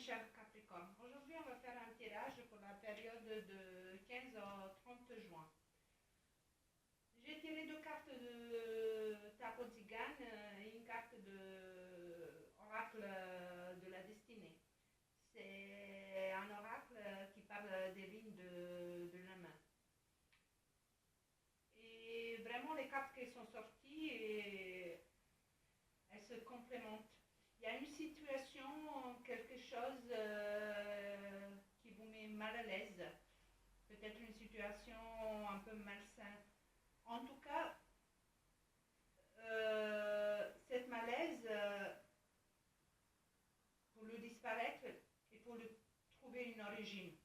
chers Capricornes. Aujourd'hui, on va faire un tirage pour la période de 15 au 30 juin. J'ai tiré deux cartes de tarot tzigane et une carte de oracle de la destinée. C'est un oracle qui parle des lignes de la main. Et vraiment, les cartes qui sont sorties, elles se complémentent. Il y a une situation, quelque chose qui vous met mal à l'aise, peut-être une situation un peu malsaine. En tout cas, cette malaise, pour le disparaître, il faut le trouver une origine.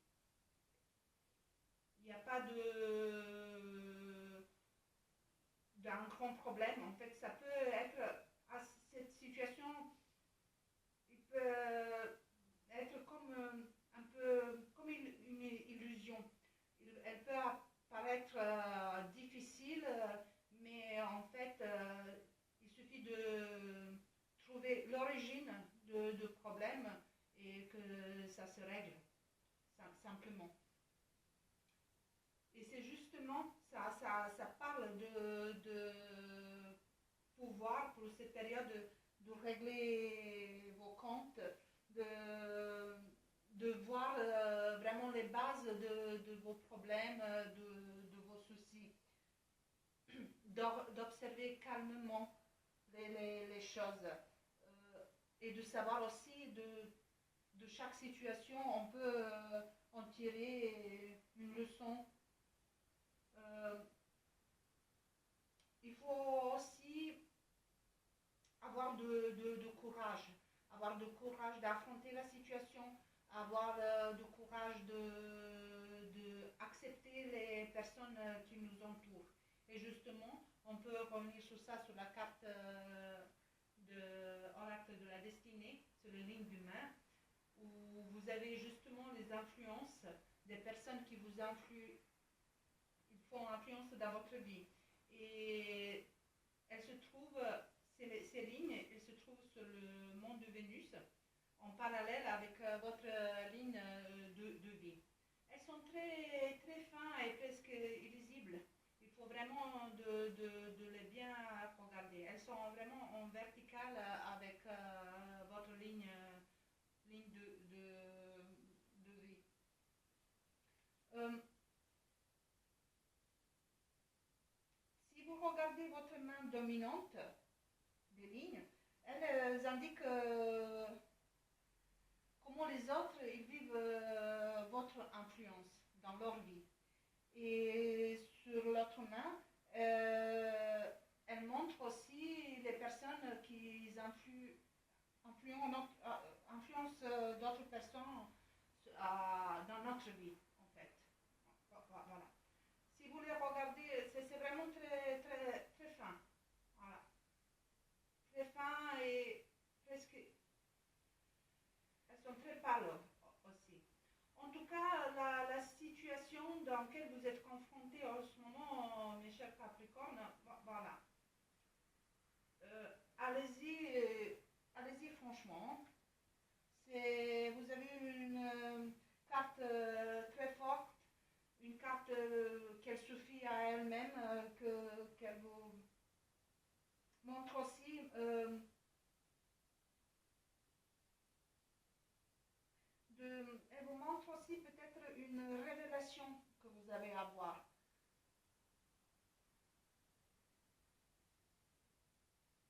Il n'y a pas d'un grand problème. En fait, ça peut être à cette situation. Il peut être comme un peu comme une illusion. Elle peut apparaître difficile, mais en fait, il suffit de trouver l'origine de problème et que ça se règle, simplement. Et c'est justement, ça parle de pouvoir pour cette période de régler vos comptes, de voir vraiment les bases de vos problèmes, de vos soucis, d'observer calmement les choses et de savoir aussi de chaque situation, on peut en tirer une leçon. Il faut aussi avoir de courage, avoir de courage d'affronter la situation, avoir de courage d'accepter les personnes qui nous entourent. Et justement, on peut revenir sur ça, sur la carte de oracle de la destinée, sur les lignes de main, où vous avez justement les influences des personnes qui vous font influence dans votre vie. Et elles se trouvent, ces lignes, elles se trouvent sur le monde de Vénus, en parallèle avec votre ligne de vie. Elles sont très, très fines et presque illisibles. Il faut vraiment de les bien regarder. Elles sont vraiment en verticale avec votre ligne de vie. Si vous regardez votre main dominante, des lignes, elles indiquent comment les autres ils vivent votre influence dans leur vie. Et sur l'autre main, elle montre aussi les personnes qui influencent d'autres personnes dans notre vie, en fait. Voilà. Si vous les regardez, c'est vraiment très, très, très fin. Voilà. Très fin et presque. Elles sont très pâles aussi. En tout cas, la situation dans laquelle vous êtes confrontés en ce moment, mes chers Capricornes, voilà. Allez-y franchement. Vous avez une carte très forte, une carte qu'elle suffit à elle-même, qu'elle vous montre aussi elle vous montre aussi peut-être une révélation que vous avez à voir.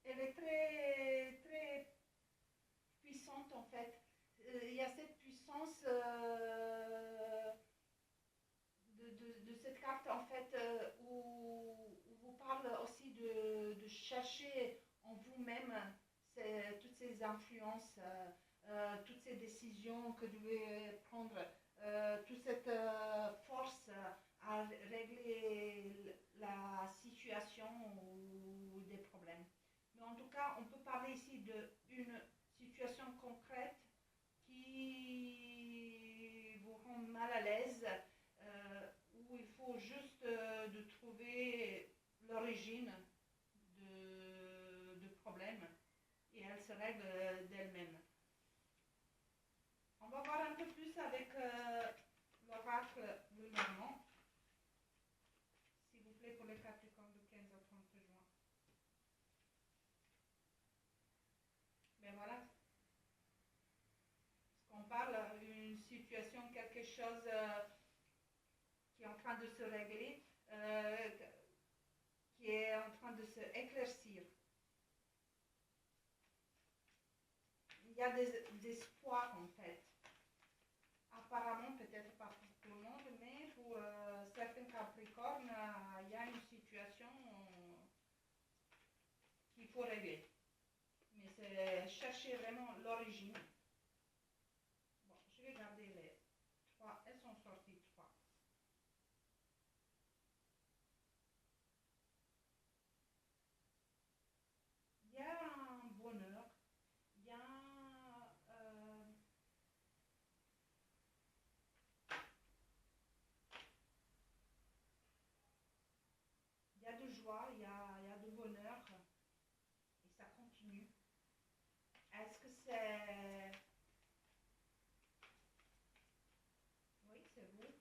Elle est très, très puissante en fait. Il y a cette puissance de cette carte en fait où vous parle aussi de chercher en vous-même toutes ces influences, toutes ces décisions que vous devez prendre, toute cette force à régler la situation ou des problèmes. Mais en tout cas, on peut parler ici d'une situation concrète qui vous rend mal à l'aise, où il faut juste de trouver l'origine de problème et elle se règle d'elle-même. plus avec l'oracle Le Normand. S'il vous plaît, pour les Capricornes de 15 au 30 juin. Mais voilà, ce qu'on parle, une situation, quelque chose qui est en train de se régler, qui est en train de se éclaircir. Il y a des espoirs en fait. Apparemment, peut-être pas pour tout le monde, mais pour certains Capricornes, il y a une situation qu'il faut régler. Mais c'est chercher vraiment l'origine. Bon, je vais garder les trois. Elles sont sorties trois. Il y a un bonheur. Il y a il y a de joie, il y a de bonheur et ça continue. Est-ce que c'est... Oui, c'est vous.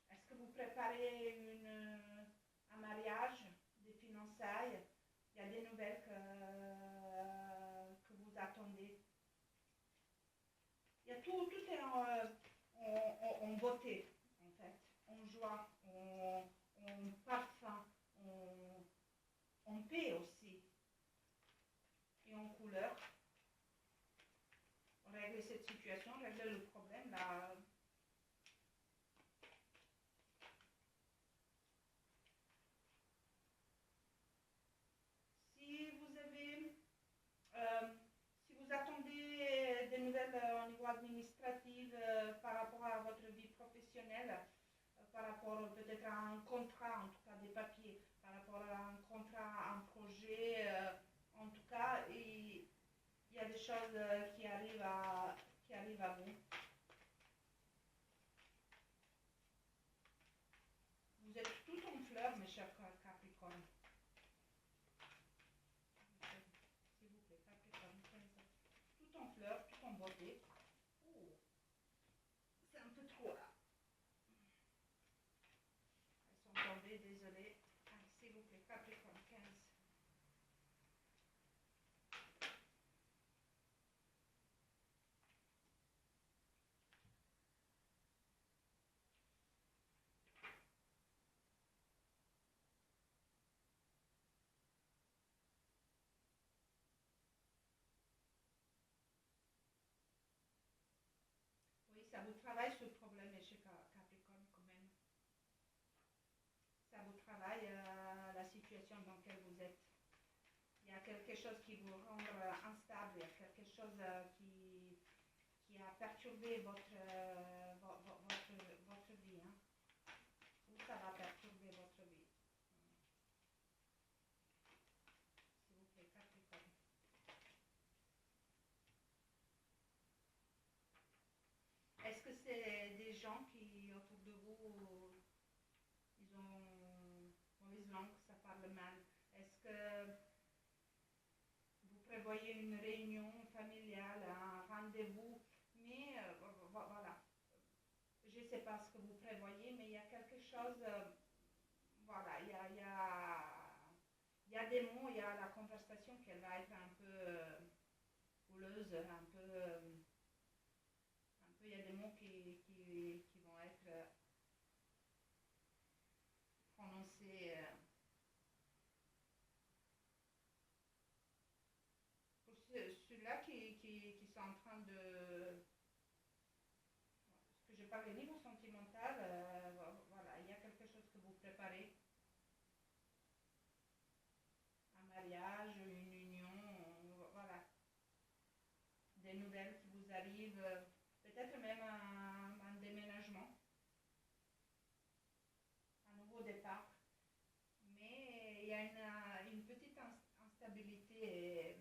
Est-ce que vous préparez un mariage, des fiançailles? Il y a des nouvelles que vous attendez. Il y a tout est en beauté, en fait, en joie, en parfum, en paix aussi, et en couleur. Régler cette situation, régler le problème, là. Si vous avez, si vous attendez des nouvelles au niveau administratif par rapport à votre vie professionnelle, par rapport peut-être à un contrat, en tout cas des papiers, par rapport à un contrat, un projet, en tout cas, il y a des choses qui arrivent à vous. Vous êtes tout en fleurs, mes chers Capricornes. S'il vous plaît, Capricorne, tout en fleurs, tout en beauté. Oh, c'est un peu trop là. Elles sont tombées, désolée. Allez, s'il vous plaît, Capricorne 15. Oui, ça vous travaille ce problème, mes chers Capricorne, quand même. Ça vous travaille la situation dans laquelle vous êtes. Il y a quelque chose qui vous rend instable, il y a quelque chose qui a perturbé votre vie. Hein. Ou ça va perturber votre vie. S'il vous plaît, Capricorne. Est-ce que c'est des gens qui, autour de vous, ils ont mauvaise langue, ça parle mal? Est-ce que vous prévoyez une réunion familiale, un rendez-vous? Mais voilà, je ne sais pas ce que vous prévoyez, mais il y a quelque chose, voilà, il y a des mots, il y a la conversation qui va être un peu houleuse, il y a des mots qui vont être prononcés pour ceux-là qui sont en train de... Ce que je parle au niveau sentimental, voilà, il y a quelque chose que vous préparez. Un mariage, une union, voilà. Des nouvelles qui vous arrivent, peut-être même un déménagement, un nouveau départ. Mais il y a une petite instabilité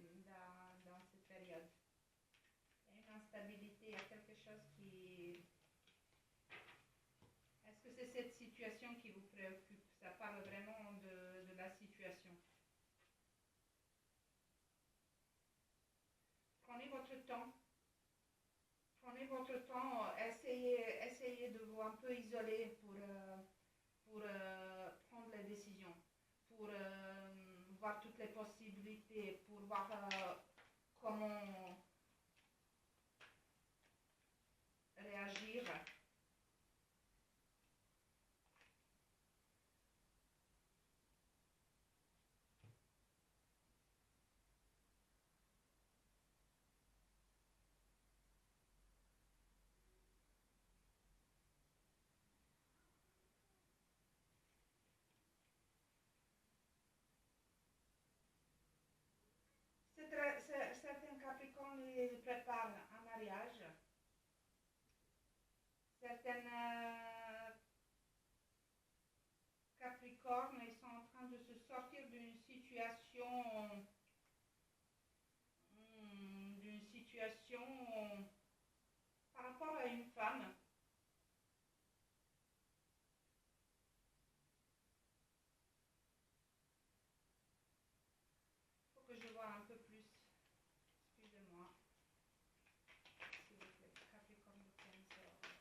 dans cette période. Il y a une instabilité, il y a quelque chose qui... Est-ce que c'est cette situation qui vous préoccupe? Ça parle vraiment de la situation. votre temps. Prenez votre temps, essayez de vous un peu isoler pour prendre les décisions, pour voir toutes les possibilités, pour voir comment réagir. Certains Capricornes ils préparent un mariage, certains Capricornes ils sont en train de se sortir d'une situation par rapport à une femme. Il faut que je vois un peu plus. Excusez-moi, s'il vous plaît. Capricorne de 15h30.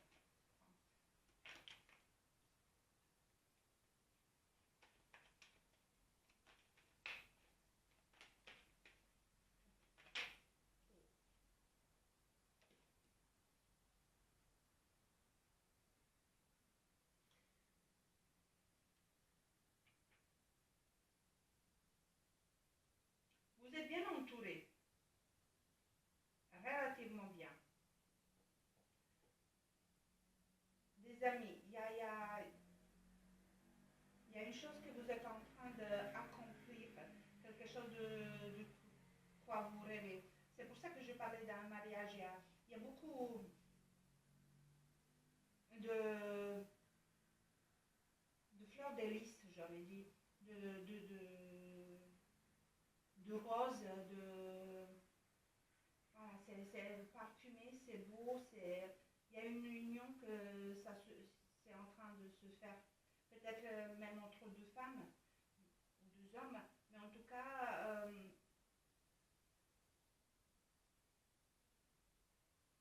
Vous êtes bien entouré, relativement bien. Des amis, il y a une chose que vous êtes en train d'accomplir, quelque chose de quoi vous rêvez. C'est pour ça que je parlais d'un mariage. Il y a beaucoup de, de fleurs de lys, j'aurais dit, de roses, voilà, c'est parfumé, c'est beau, il y a une union que c'est en train de se faire. Peut-être même entre deux femmes ou deux hommes, mais en tout cas,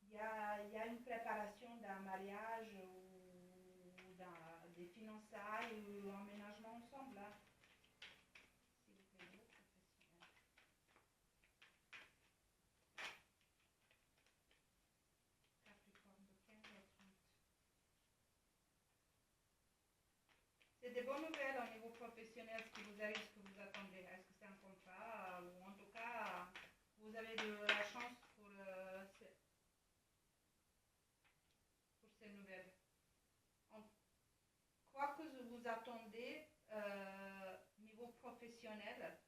il y a une préparation d'un mariage ou des fiançailles ou un emménagement ensemble. Là. S'il vous plaît, professionnel. Capricorne de 15 à 30. C'est des bonnes nouvelles au niveau professionnel, ce qui vous arrive, ce que vous attendez. Est-ce que c'est un contrat ou en tout cas, vous avez de la chance pour ces nouvelles. En quoi que vous attendez niveau professionnel,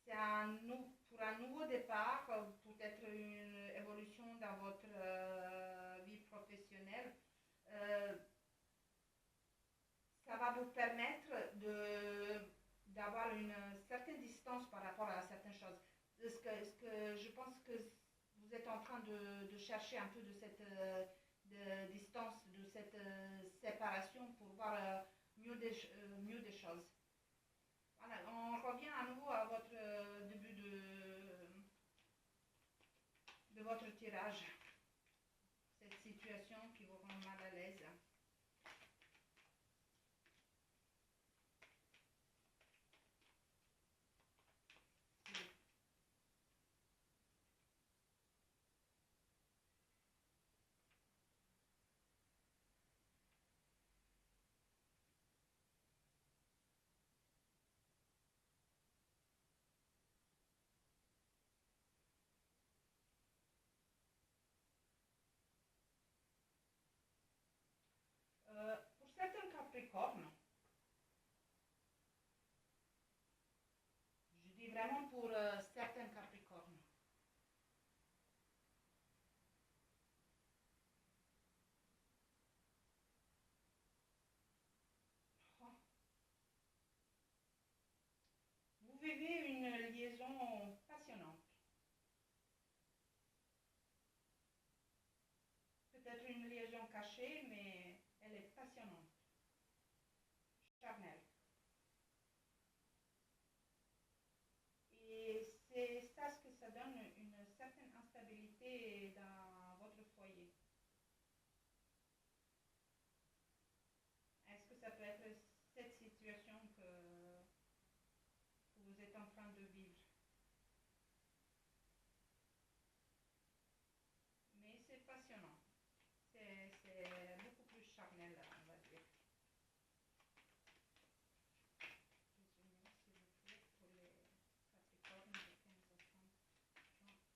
c'est pour un nouveau départ, peut-être une évolution dans votre vie professionnelle. Euh, Ça va vous permettre d'avoir une certaine distance par rapport à certaines choses. Ce que je pense que vous êtes en train de chercher un peu de cette de distance, de cette séparation pour voir mieux des choses. Voilà, on revient à nouveau à votre début de votre tirage. Cette situation qui vous rend mal à l'aise. Pour certains Capricornes, je dis vraiment pour certains Capricornes, oh, vous vivez une liaison passionnante. Peut-être une liaison cachée, mais elle est passionnante, charnelle. Et paix dans votre foyer. Est-ce que ça peut être cette situation que vous êtes en train de vivre? Mais c'est passionnant. C'est beaucoup plus charnel, on va dire. Résumé, s'il vous plaît, pour les Capricornes de 15 à 30 juin.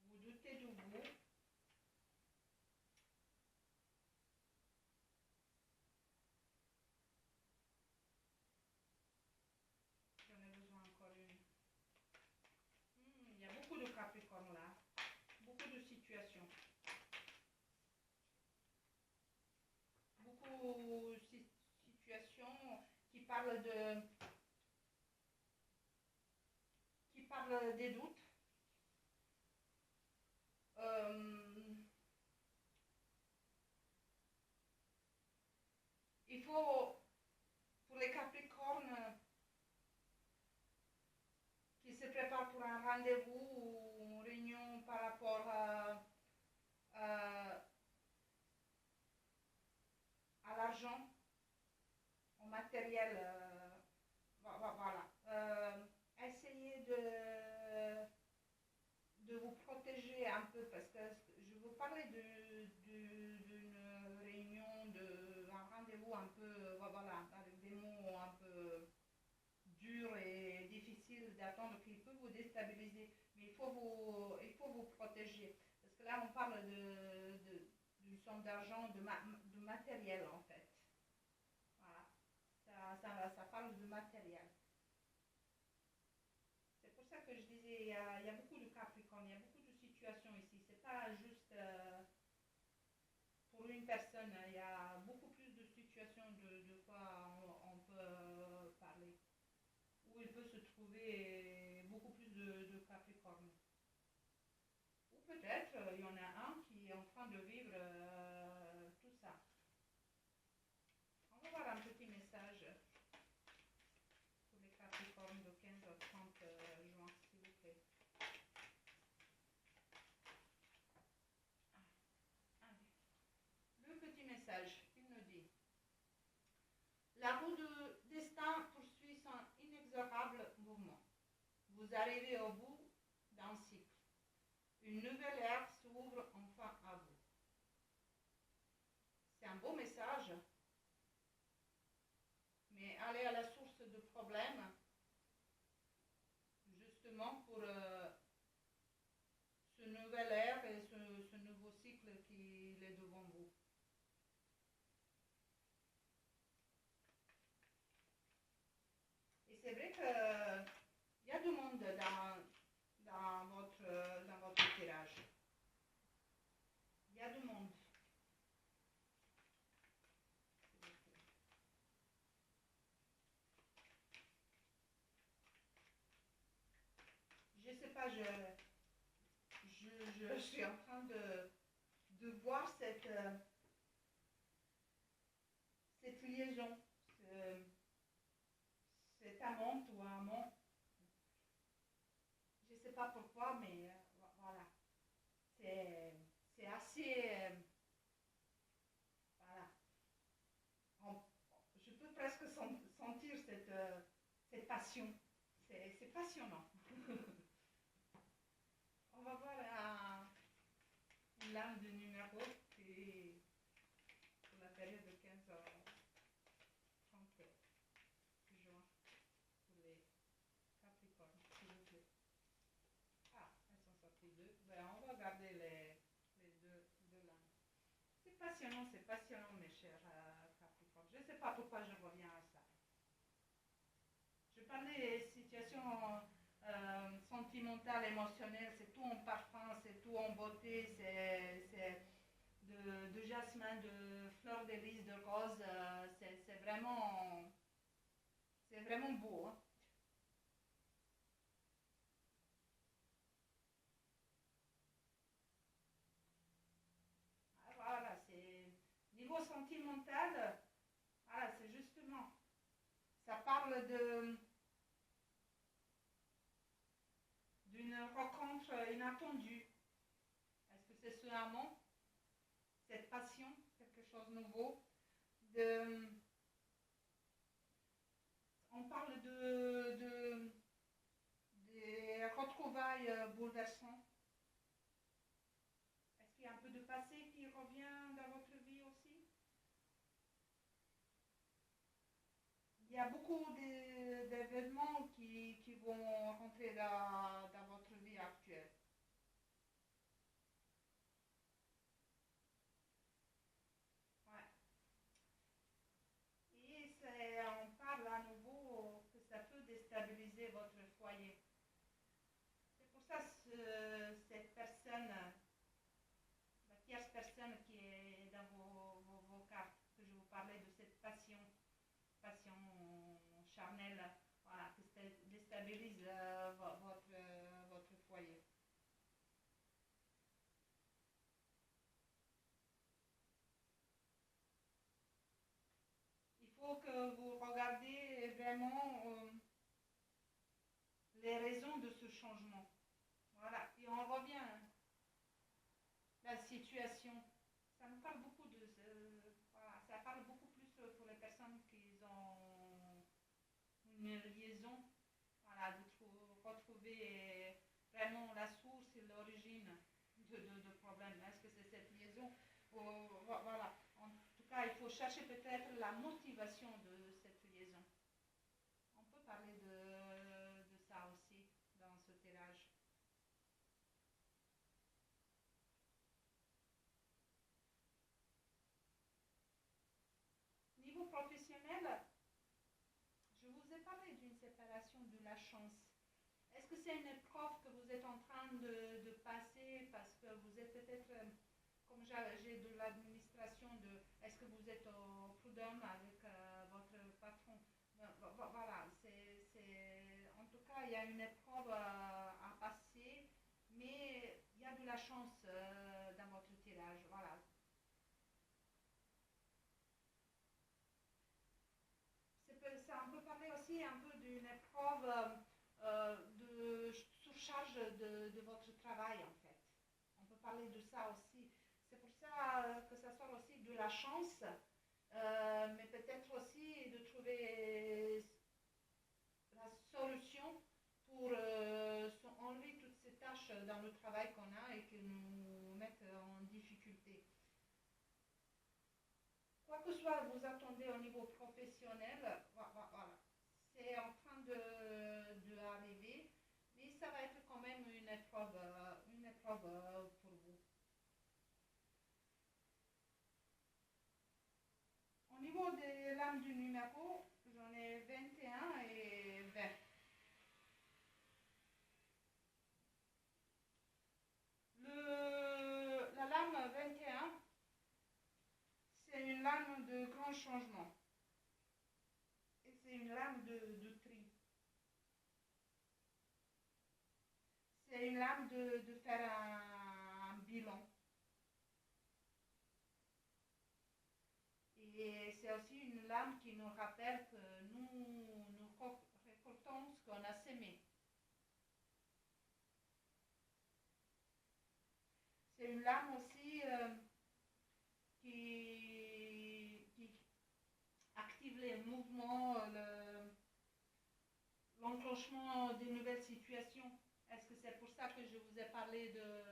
Vous doutez de vous. J'en ai besoin encore une. Il y a beaucoup de Capricornes là. Beaucoup de situations. Beaucoup de situations qui parlent des doutes. Il faut, pour les Capricornes qui se préparent pour un rendez-vous ou une réunion par rapport à l'argent, au matériel, voilà. Essayez de vous protéger un peu parce que je vous parlais d'une réunion, d'un rendez-vous un peu, voilà, avec des mots un peu durs et difficiles d'attendre qui peut vous déstabiliser. Mais il faut vous protéger. Parce que là, on parle d'une somme d'argent, de matériel en fait. Voilà. Ça parle de matériel. C'est pour ça que je disais, il y a beaucoup de Capricornes, il y a beaucoup de situations ici. C'est pas juste pour une personne, il y a beaucoup plus de situations de quoi on peut parler. Où il peut se trouver beaucoup plus de Capricornes. Ou peut-être il y en a un qui est en train de vivre tout ça. On va voir un petit message pour les Capricornes de 15 au 30 juin, s'il vous plaît. Le petit message, il nous dit: la roue de destin poursuit son inexorable mouvement. Vous arrivez au bout d'un cycle. Une nouvelle ère s'ouvre enfin à vous. C'est un beau message, mais allez à la source de problèmes, justement pour ce nouvel ère et ce nouveau cycle qui est devant vous. Et c'est vrai qu'il y a du monde dans votre tirage. Il y a du monde. Je ne sais pas, je suis en train de voir cette liaison, cet amant ou amant. Je ne sais pas pourquoi, mais voilà. C'est assez. Voilà. On- je peux presque sentir cette passion. C'est passionnant. On va voir une lame de numéro qui pour la période de 15 à 30 juin pour les Capricornes, s'il vous plaît. Ah, elles sont sorties deux. Ben, on va garder les deux lames. C'est passionnant, mes chers Capricornes. Je ne sais pas pourquoi je reviens à ça. Je parlais des situations sentimentales, émotionnelles, c'est tout en parfum, c'est tout en beauté, c'est de jasmin, de fleurs de lys, de rose, c'est vraiment beau. Hein. Ah, voilà, c'est Niveau sentimental, voilà, c'est justement, ça parle d'une rencontre inattendue. Est-ce que c'est ce amant, cette passion, quelque chose de nouveau de, On parle des retrouvailles bouleversantes. Est-ce qu'il y a un peu de passé qui revient dans votre vie aussi? Il y a beaucoup d'événements qui vont rentrer dans votre vie actuelle. Ouais. Et on parle à nouveau que ça peut déstabiliser votre foyer. C'est pour ça que cette personne, la tierce personne qui est dans vos cartes, que je vous parlais de cette passion charnelle, voilà, qui déstabilise votre foyer. Il faut que vous regardiez vraiment les raisons de ce changement. Voilà, et on revient à la situation. Ça me parle beaucoup voilà, ça parle beaucoup plus pour les personnes qui ont une liaison, voilà, de retrouver vraiment la source et l'origine de problème. Est-ce que c'est cette liaison? Voilà. En tout cas, il faut chercher peut-être la motivation de cette liaison. On peut parler de ça aussi dans ce tirage. Niveau professionnel, je vous ai parlé d'une séparation de la chance. Est-ce que c'est une épreuve que vous êtes en train de passer parce que vous êtes peut-être, comme j'ai de l'administration, est-ce que vous êtes au prud'homme avec votre patron? Voilà, en tout cas, il y a une épreuve à passer, mais il y a de la chance dans votre tirage. Voilà. Ça, on peut parler aussi un peu d'une épreuve de surcharge de votre travail, en fait. On peut parler de ça aussi. C'est pour ça que ça sort aussi de la chance, mais peut-être aussi de trouver la solution pour enlever toutes ces tâches dans le travail qu'on a et qui nous mettent en difficulté. Quoi que soit vous attendez au niveau professionnel, voilà, c'est en train de arriver, mais ça va être quand même une épreuve pour vous. Au niveau des lames du numéro, j'en ai 21 et 20. La lame 21, c'est une lame de grand changement. Et c'est une lame de tri. C'est une lame de faire un bilan. Et c'est aussi une lame qui nous rappelle que nous récoltons ce qu'on a sémé. C'est une lame aussi qui active les mouvements, l'enclenchement des nouvelles situations. Est-ce que c'est pour ça que je vous ai parlé de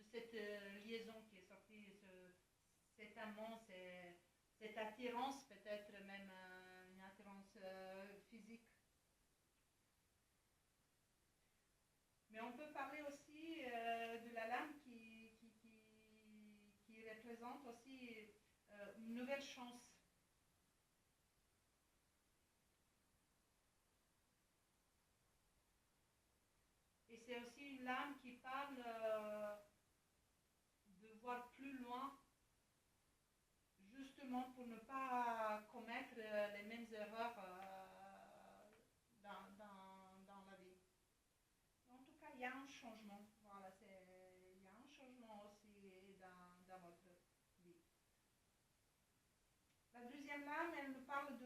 cette liaison qui est sortie, cet amant, cette attirance, peut-être même une attirance physique? Mais on peut parler aussi de la lame qui représente aussi une nouvelle chance. Et c'est aussi une lame qui parle de voir plus loin, justement pour ne pas commettre les mêmes erreurs dans la vie. En tout cas, il y a un changement. Voilà, il y a un changement aussi dans votre vie. La deuxième lame, elle me parle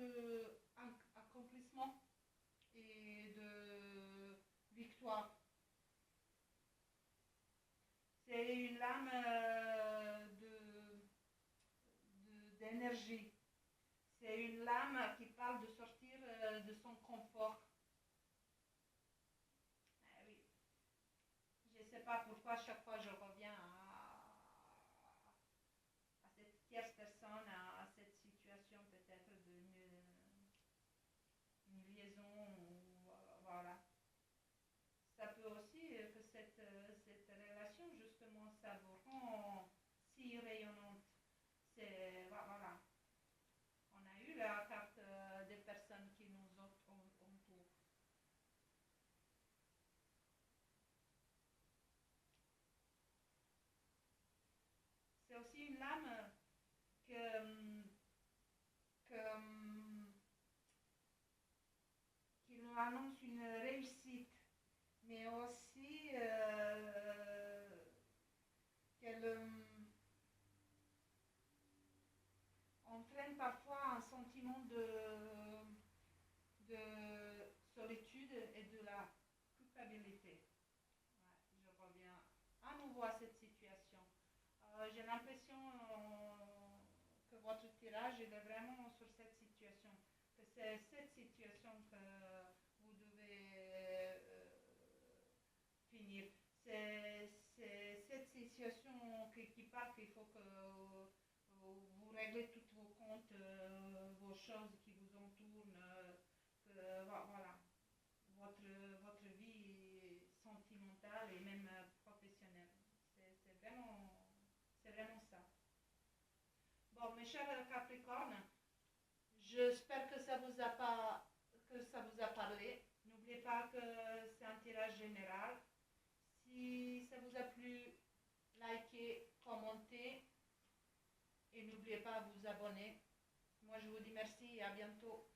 d'accomplissement et de victoire. C'est une lame d'énergie. C'est une lame qui parle de sortir de son confort. Oui. Je ne sais pas pourquoi chaque fois je reviens à cette tierce personne, à cette situation peut-être une liaison, ou, voilà. Ça peut aussi que cette relation, justement, ça vous rend si rayonnante. Voilà. On a eu la carte des personnes qui nous entourent. C'est aussi une lame que, que, qui nous annonce une réussite, mais aussi qu'elle entraîne parfois un sentiment de solitude et de la culpabilité. Ouais, je reviens à nouveau à cette situation. J'ai l'impression que votre tirage est vraiment sur cette situation, que c'est cette situation que vous devez finir. C'est cette situation qui part qu'il faut que vous réglez tous vos comptes, vos choses qui vous entourent, que voilà, votre vie sentimentale et même professionnelle. C'est vraiment ça. Bon, mes chers Capricornes, j'espère que ça vous a pas, que ça vous a parlé. N'oubliez pas que c'est un tirage général. Si ça vous a plu, likez, commentez et n'oubliez pas de vous abonner. Moi, je vous dis merci et à bientôt.